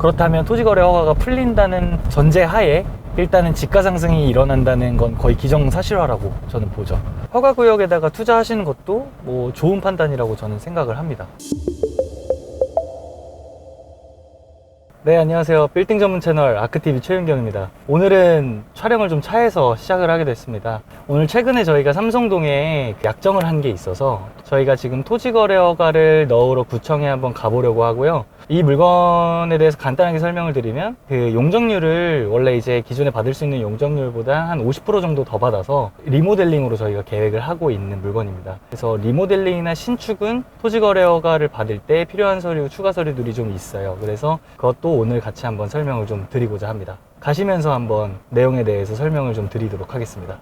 그렇다면 토지거래 허가가 풀린다는 전제하에 일단은 지가 상승이 일어난다는 건 거의 기정사실화라고 저는 보죠. 허가구역에다가 투자하시는 것도 뭐 좋은 판단이라고 저는 생각을 합니다. 네, 안녕하세요. 빌딩 전문 채널 아크TV 최윤경입니다. 오늘은 촬영을 좀 차에서 시작을 하게 됐습니다. 오늘 최근에 저희가 삼성동에 약정을 한 게 있어서 저희가 지금 토지거래 허가를 넣으러 구청에 한번 가보려고 하고요. 이 물건에 대해서 간단하게 설명을 드리면 그 용적률을 원래 이제 기존에 받을 수 있는 용적률보다 한 50% 정도 더 받아서 리모델링으로 저희가 계획을 하고 있는 물건입니다. 그래서 리모델링이나 신축은 토지거래 허가를 받을 때 필요한 서류, 추가 서류들이 좀 있어요. 그래서 그것도 오늘 같이 한번 설명을 좀 드리고자 합니다. 가시면서 한번 내용에 대해서 설명을 좀 드리도록 하겠습니다.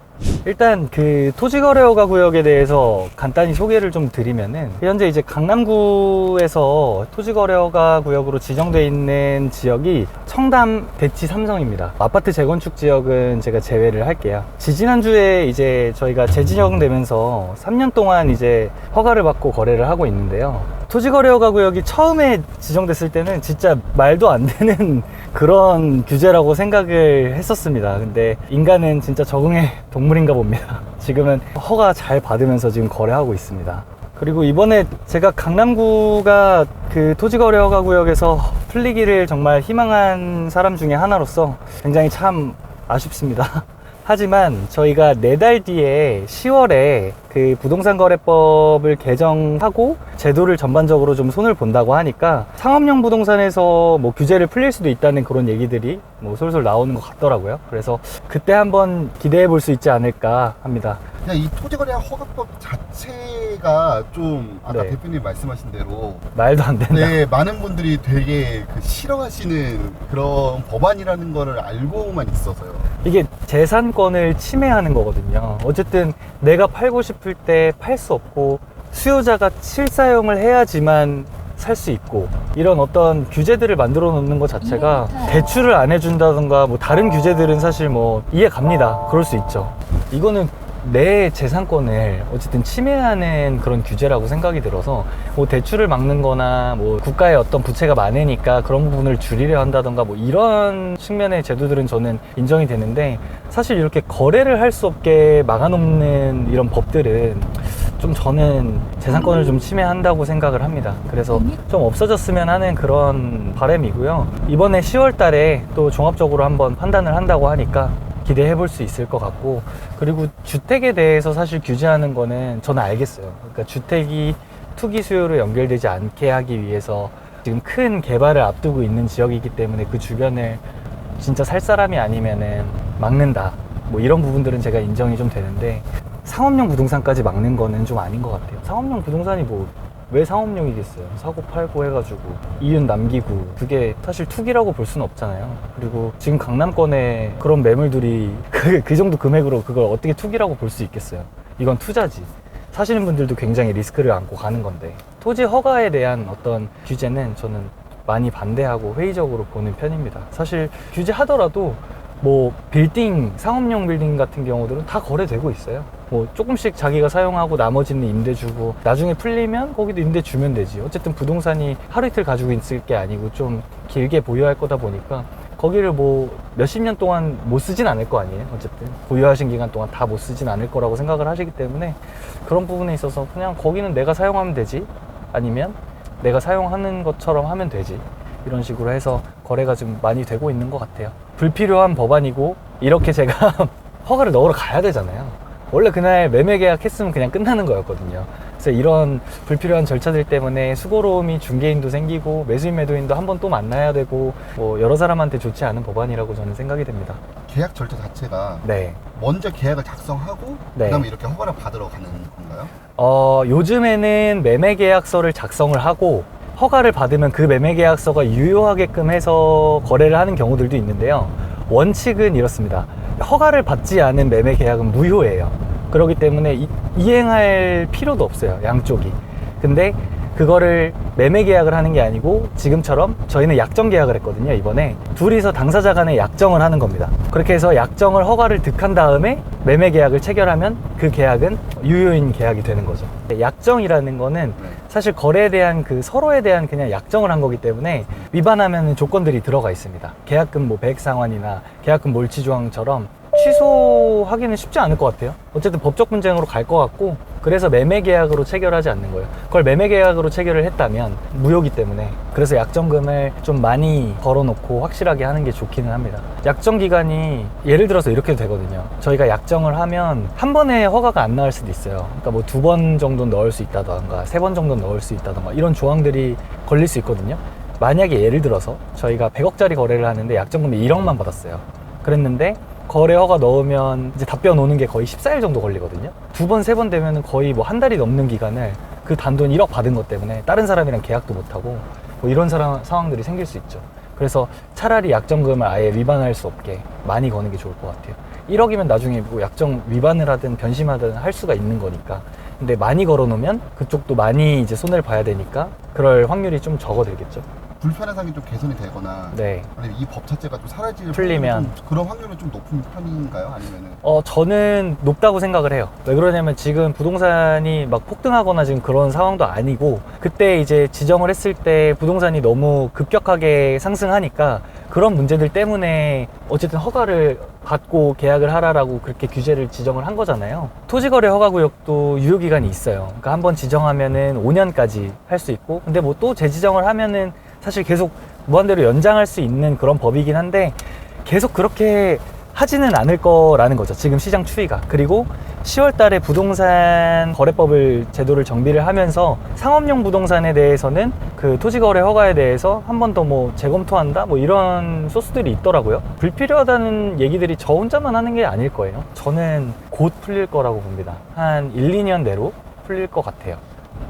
일단 그 토지거래허가 구역에 대해서 간단히 소개를 좀 드리면은 현재 이제 강남구에서 토지거래허가 구역으로 지정되어 있는 지역이 청담, 대치, 삼성입니다. 아파트 재건축 지역은 제가 제외를 할게요. 지지난주에 이제 저희가 재지정되면서 3년 동안 이제 허가를 받고 거래를 하고 있는데요. 토지거래허가 구역이 처음에 지정됐을 때는 진짜 말도 안 되는 그런 규제라고 생각을 했었습니다. 근데 인간은 진짜 적응의 동물인가 봅니다. 지금은 허가 잘 받으면서 지금 거래하고 있습니다. 그리고 이번에 제가 강남구가 그 토지거래허가 구역에서 풀리기를 정말 희망한 사람 중에 하나로서 굉장히 참 아쉽습니다. 하지만 저희가 4달 뒤에 10월에 그 부동산거래법을 개정하고 제도를 전반적으로 좀 손을 본다고 하니까 상업용 부동산에서 뭐 규제를 풀릴 수도 있다는 그런 얘기들이 뭐 솔솔 나오는 것 같더라고요. 그래서 그때 한번 기대해 볼 수 있지 않을까 합니다. 그냥 이 토지거래 허가법 자체가 좀 아까 네. 대표님 말씀하신 대로 말도 안 된다. 네, 많은 분들이 되게 싫어하시는 그런 법안이라는 거를 알고만 있어서요. 이게 재산권을 침해하는 거거든요. 어쨌든 내가 팔고 싶을 때 팔 수 없고 수요자가 실사용을 해야지만 살 수 있고 이런 어떤 규제들을 만들어 놓는 것 자체가 대출을 안 해준다던가 뭐 다른 규제들은 사실 뭐 이해 갑니다. 그럴 수 있죠. 이거는 내 재산권을 어쨌든 침해하는 그런 규제라고 생각이 들어서 뭐 대출을 막는 거나 뭐 국가의 어떤 부채가 많으니까 그런 부분을 줄이려 한다던가 뭐 이런 측면의 제도들은 저는 인정이 되는데 사실 이렇게 거래를 할 수 없게 막아놓는 이런 법들은 좀 저는 재산권을 좀 침해한다고 생각을 합니다. 그래서 좀 없어졌으면 하는 그런 바람이고요. 이번에 10월 달에 또 종합적으로 한번 판단을 한다고 하니까 기대해 볼 수 있을 것 같고, 그리고 주택에 대해서 사실 규제하는 거는 저는 알겠어요. 그러니까 주택이 투기 수요로 연결되지 않게 하기 위해서 지금 큰 개발을 앞두고 있는 지역이기 때문에 그 주변을 진짜 살 사람이 아니면은 막는다, 뭐 이런 부분들은 제가 인정이 좀 되는데 상업용 부동산까지 막는 거는 좀 아닌 것 같아요. 상업용 부동산이 뭐 왜 상업용이겠어요? 사고 팔고 해가지고 이윤 남기고, 그게 사실 투기라고 볼 수는 없잖아요. 그리고 지금 강남권에 그런 매물들이 그 정도 금액으로 그걸 어떻게 투기라고 볼 수 있겠어요? 이건 투자지. 사시는 분들도 굉장히 리스크를 안고 가는 건데, 토지 허가에 대한 어떤 규제는 저는 많이 반대하고 회의적으로 보는 편입니다. 사실 규제하더라도 뭐 빌딩, 상업용 빌딩 같은 경우들은 다 거래되고 있어요. 뭐 조금씩 자기가 사용하고 나머지는 임대 주고 나중에 풀리면 거기도 임대 주면 되지. 어쨌든 부동산이 하루 이틀 가지고 있을 게 아니고 좀 길게 보유할 거다 보니까 거기를 뭐 몇십 년 동안 못 쓰진 않을 거 아니에요. 어쨌든 보유하신 기간 동안 다 못 쓰진 않을 거라고 생각을 하시기 때문에 그런 부분에 있어서 그냥 거기는 내가 사용하면 되지, 아니면 내가 사용하는 것처럼 하면 되지, 이런 식으로 해서 거래가 좀 많이 되고 있는 것 같아요. 불필요한 법안이고, 이렇게 제가 허가를 넣으러 가야 되잖아요. 원래 그날 매매 계약했으면 그냥 끝나는 거였거든요. 그래서 이런 불필요한 절차들 때문에 수고로움이 중개인도 생기고 매수인 매도인도 한 번 또 만나야 되고, 뭐 여러 사람한테 좋지 않은 법안이라고 저는 생각이 됩니다. 계약 절차 자체가 네. 먼저 계약을 작성하고 네. 그다음에 이렇게 허가를 받으러 가는 건가요? 요즘에는 매매 계약서를 작성을 하고 허가를 받으면 그 매매 계약서가 유효하게끔 해서 거래를 하는 경우들도 있는데요. 원칙은 이렇습니다. 허가를 받지 않은 매매 계약은 무효예요. 그렇기 때문에 이행할 필요도 없어요, 양쪽이. 근데 그거를 매매 계약을 하는 게 아니고 지금처럼 저희는 약정 계약을 했거든요. 이번에 둘이서 당사자 간에 약정을 하는 겁니다. 그렇게 해서 약정을 허가를 득한 다음에 매매 계약을 체결하면 그 계약은 유효인 계약이 되는 거죠. 약정이라는 거는 사실 거래에 대한 그 서로에 대한 그냥 약정을 한 거기 때문에 위반하면 조건들이 들어가 있습니다. 계약금 뭐 배액 상환이나 계약금 몰치 조항처럼 취소하기는 쉽지 않을 것 같아요. 어쨌든 법적 분쟁으로 갈 것 같고, 그래서 매매 계약으로 체결하지 않는 거예요. 그걸 매매 계약으로 체결을 했다면 무효기 때문에, 그래서 약정금을 좀 많이 걸어놓고 확실하게 하는 게 좋기는 합니다. 약정 기간이 예를 들어서 이렇게 되거든요. 저희가 약정을 하면 한 번에 허가가 안 나올 수도 있어요. 그러니까 뭐 2번 정도 넣을 수 있다던가 3번 정도 넣을 수 있다던가 이런 조항들이 걸릴 수 있거든요. 만약에 예를 들어서 저희가 100억짜리 거래를 하는데 약정금이 1억만 받았어요. 그랬는데 거래 허가 넣으면 이제 답변 오는 게 거의 14일 정도 걸리거든요. 2번, 3번 되면 거의 뭐 한 달이 넘는 기간을 그 단돈 1억 받은 것 때문에 다른 사람이랑 계약도 못하고 뭐 이런 상황들이 생길 수 있죠. 그래서 차라리 약정금을 아예 위반할 수 없게 많이 거는 게 좋을 것 같아요. 1억이면 나중에 뭐 약정 위반을 하든 변심하든 할 수가 있는 거니까. 근데 많이 걸어 놓으면 그쪽도 많이 이제 손해를 봐야 되니까 그럴 확률이 좀 적어들겠죠. 불편한 상황이 좀 개선이 되거나 네. 아니면 이 법 자체가 좀 사라질 풀리면 그런 확률은 좀 높은 편인가요? 아니면은 저는 높다고 생각을 해요. 왜 그러냐면 지금 부동산이 막 폭등하거나 지금 그런 상황도 아니고, 그때 이제 지정을 했을 때 부동산이 너무 급격하게 상승하니까 그런 문제들 때문에 어쨌든 허가를 받고 계약을 하라라고 그렇게 규제를 지정을 한 거잖아요. 토지거래 허가구역도 유효기간이 있어요. 그러니까 한번 지정하면은 5년까지 할 수 있고, 근데 뭐 또 재지정을 하면은 사실 계속 무한대로 연장할 수 있는 그런 법이긴 한데 계속 그렇게 하지는 않을 거라는 거죠. 지금 시장 추이가. 그리고 10월 달에 부동산 거래법을 제도를 정비를 하면서 상업용 부동산에 대해서는 그 토지거래 허가에 대해서 한 번 더 뭐 재검토한다 뭐 이런 소스들이 있더라고요. 불필요하다는 얘기들이 저 혼자만 하는 게 아닐 거예요. 저는 곧 풀릴 거라고 봅니다. 한 1, 2년 내로 풀릴 것 같아요.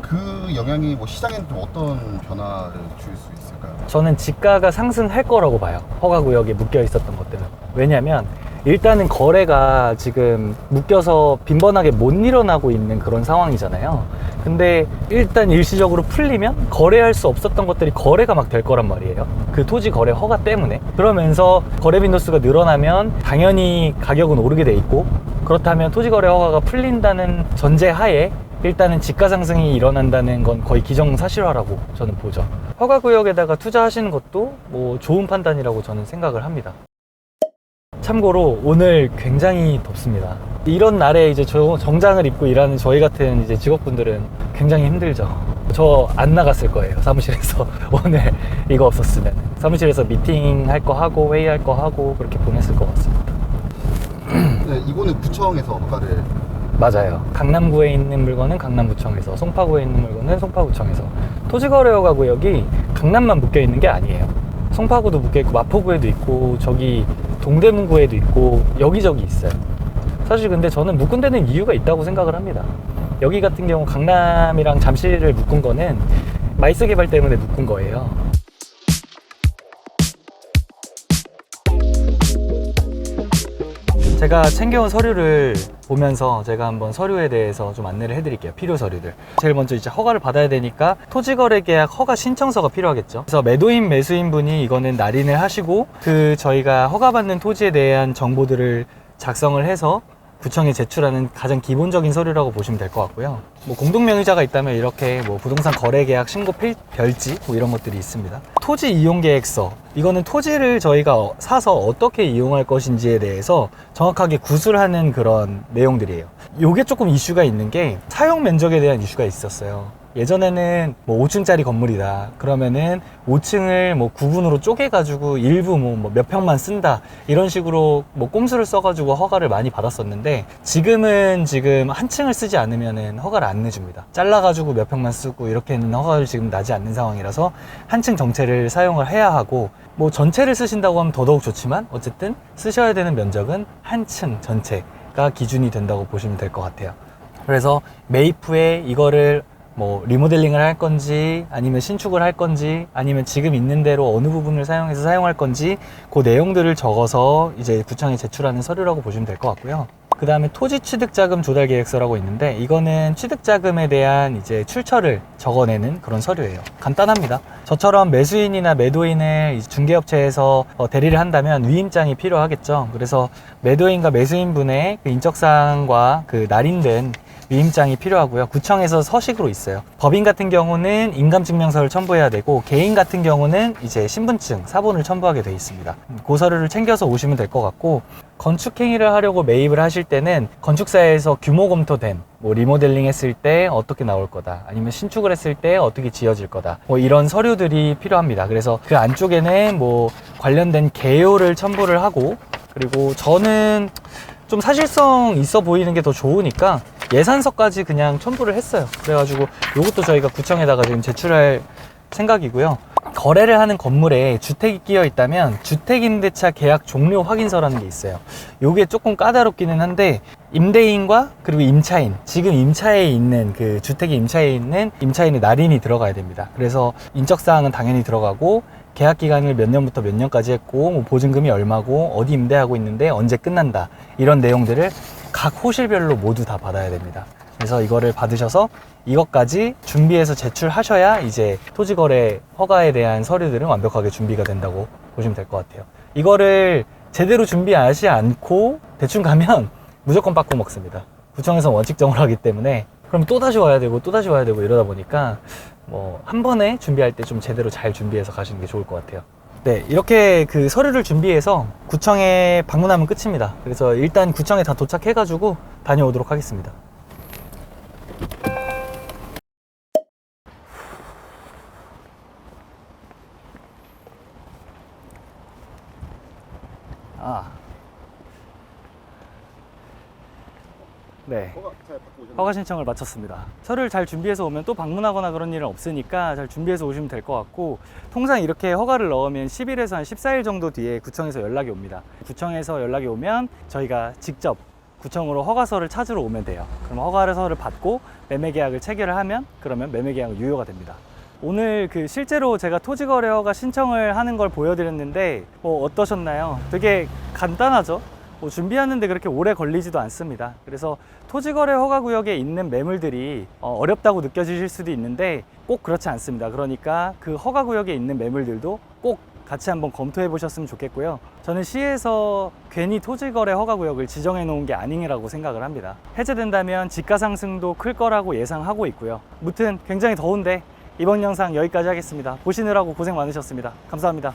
그 영향이 뭐 시장에는 좀 어떤 변화를 줄 수 있을까요? 저는 지가가 상승할 거라고 봐요. 허가구역에 묶여 있었던 것들은. 왜냐면 일단은 거래가 지금 묶여서 빈번하게 못 일어나고 있는 그런 상황이잖아요. 근데 일단 일시적으로 풀리면 거래할 수 없었던 것들이 거래가 막 될 거란 말이에요. 그 토지 거래 허가 때문에. 그러면서 거래 빈도수가 늘어나면 당연히 가격은 오르게 돼 있고, 그렇다면 토지 거래 허가가 풀린다는 전제 하에 일단은 지가 상승이 일어난다는 건 거의 기정사실화라고 저는 보죠. 허가구역에다가 투자하시는 것도 뭐 좋은 판단이라고 저는 생각을 합니다. 참고로 오늘 굉장히 덥습니다. 이런 날에 이제 정장을 입고 일하는 저희 같은 이제 직업분들은 굉장히 힘들죠. 저 안 나갔을 거예요, 사무실에서. 오늘 이거 없었으면 사무실에서 미팅 할 거 하고 회의할 거 하고 그렇게 보냈을 것 같습니다. 네, 이거는 구청에서 허가를. 맞아요. 강남구에 있는 물건은 강남구청에서, 송파구에 있는 물건은 송파구청에서. 토지거래허가 구역이 강남만 묶여 있는 게 아니에요. 송파구도 묶여 있고 마포구에도 있고 저기 동대문구에도 있고 여기저기 있어요. 사실 근데 저는 묶은 데는 이유가 있다고 생각을 합니다. 여기 같은 경우 강남이랑 잠실을 묶은 거는 마이스 개발 때문에 묶은 거예요. 제가 챙겨온 서류를 보면서 제가 한번 서류에 대해서 좀 안내를 해드릴게요. 필요 서류들. 제일 먼저 이제 허가를 받아야 되니까 토지거래계약 허가 신청서가 필요하겠죠. 그래서 매도인 매수인 분이 이거는 날인을 하시고 그 저희가 허가받는 토지에 대한 정보들을 작성을 해서 구청에 제출하는 가장 기본적인 서류라고 보시면 될 것 같고요. 뭐 공동명의자가 있다면 이렇게 뭐 부동산 거래계약 신고 별지 뭐 이런 것들이 있습니다. 토지 이용 계획서, 이거는 토지를 저희가 사서 어떻게 이용할 것인지에 대해서 정확하게 구술하는 그런 내용들이에요. 요게 조금 이슈가 있는 게 사용 면적에 대한 이슈가 있었어요. 예전에는 뭐 5층짜리 건물이다 그러면은 5층을 뭐 구분으로 쪼개가지고 일부 뭐 몇 평만 쓴다 이런 식으로 뭐 꼼수를 써가지고 허가를 많이 받았었는데, 지금 한 층을 쓰지 않으면은 허가를 안 내줍니다. 잘라가지고 몇 평만 쓰고 이렇게는 허가를 지금 나지 않는 상황이라서 한 층 정체를 사용을 해야 하고, 뭐 전체를 쓰신다고 하면 더더욱 좋지만 어쨌든 쓰셔야 되는 면적은 한 층 전체가 기준이 된다고 보시면 될 것 같아요. 그래서 매입 후에 이거를 뭐 리모델링을 할 건지 아니면 신축을 할 건지 아니면 지금 있는 대로 어느 부분을 사용해서 사용할 건지 그 내용들을 적어서 이제 구청에 제출하는 서류라고 보시면 될 것 같고요. 그 다음에 토지 취득자금 조달 계획서라고 있는데, 이거는 취득자금에 대한 이제 출처를 적어내는 그런 서류예요. 간단합니다. 저처럼 매수인이나 매도인을 중개업체에서 대리를 한다면 위임장이 필요하겠죠. 그래서 매도인과 매수인 분의 그 인적사항과 그 날인된 위임장이 필요하고요. 구청에서 서식으로 있어요. 법인 같은 경우는 인감증명서를 첨부해야 되고, 개인 같은 경우는 이제 신분증, 사본을 첨부하게 되어 있습니다. 그 서류를 챙겨서 오시면 될 것 같고, 건축행위를 하려고 매입을 하실 때는 건축사에서 규모 검토된, 뭐 리모델링 했을 때 어떻게 나올 거다, 아니면 신축을 했을 때 어떻게 지어질 거다, 뭐 이런 서류들이 필요합니다. 그래서 그 안쪽에는 뭐 관련된 개요를 첨부를 하고, 그리고 저는 좀 사실성 있어 보이는 게 더 좋으니까 예산서까지 그냥 첨부를 했어요. 그래가지고 이것도 저희가 구청에다가 지금 제출할 생각이고요. 거래를 하는 건물에 주택이 끼어 있다면 주택임대차 계약 종료 확인서라는 게 있어요. 요게 조금 까다롭기는 한데, 임대인과 그리고 임차인, 지금 임차에 있는 그 주택의 임차에 있는 임차인의 날인이 들어가야 됩니다. 그래서 인적사항은 당연히 들어가고, 계약 기간을 몇 년부터 몇 년까지 했고, 뭐 보증금이 얼마고, 어디 임대하고 있는데 언제 끝난다, 이런 내용들을 각 호실별로 모두 다 받아야 됩니다. 그래서 이거를 받으셔서 이것까지 준비해서 제출하셔야 이제 토지거래 허가에 대한 서류들은 완벽하게 준비가 된다고 보시면 될 것 같아요. 이거를 제대로 준비하지 않고 대충 가면 무조건 빠꾸 먹습니다. 구청에서 원칙적으로 하기 때문에. 그럼 또 다시 와야 되고 또 다시 와야 되고 이러다 보니까 뭐 한 번에 준비할 때 좀 제대로 잘 준비해서 가시는 게 좋을 것 같아요. 네, 이렇게 그 서류를 준비해서 구청에 방문하면 끝입니다. 그래서 일단 구청에 다 도착해가지고 다녀오도록 하겠습니다. 네. 허가 신청을 마쳤습니다. 서류를 잘 준비해서 오면 또 방문하거나 그런 일은 없으니까 잘 준비해서 오시면 될 것 같고, 통상 이렇게 허가를 넣으면 10일에서 한 14일 정도 뒤에 구청에서 연락이 옵니다. 구청에서 연락이 오면 저희가 직접 구청으로 허가서를 찾으러 오면 돼요. 그럼 허가서를 받고 매매계약을 체결을 하면, 그러면 매매계약은 유효가 됩니다. 오늘 그 실제로 제가 토지거래 허가 신청을 하는 걸 보여드렸는데 어떠셨나요? 되게 간단하죠? 준비하는데 그렇게 오래 걸리지도 않습니다. 그래서 토지거래 허가구역에 있는 매물들이 어렵다고 느껴지실 수도 있는데 꼭 그렇지 않습니다. 그러니까 그 허가구역에 있는 매물들도 꼭 같이 한번 검토해 보셨으면 좋겠고요. 저는 시에서 괜히 토지거래 허가구역을 지정해 놓은 게 아니라고 생각을 합니다. 해제된다면 지가 상승도 클 거라고 예상하고 있고요. 무튼 굉장히 더운데 이번 영상 여기까지 하겠습니다. 보시느라고 고생 많으셨습니다. 감사합니다.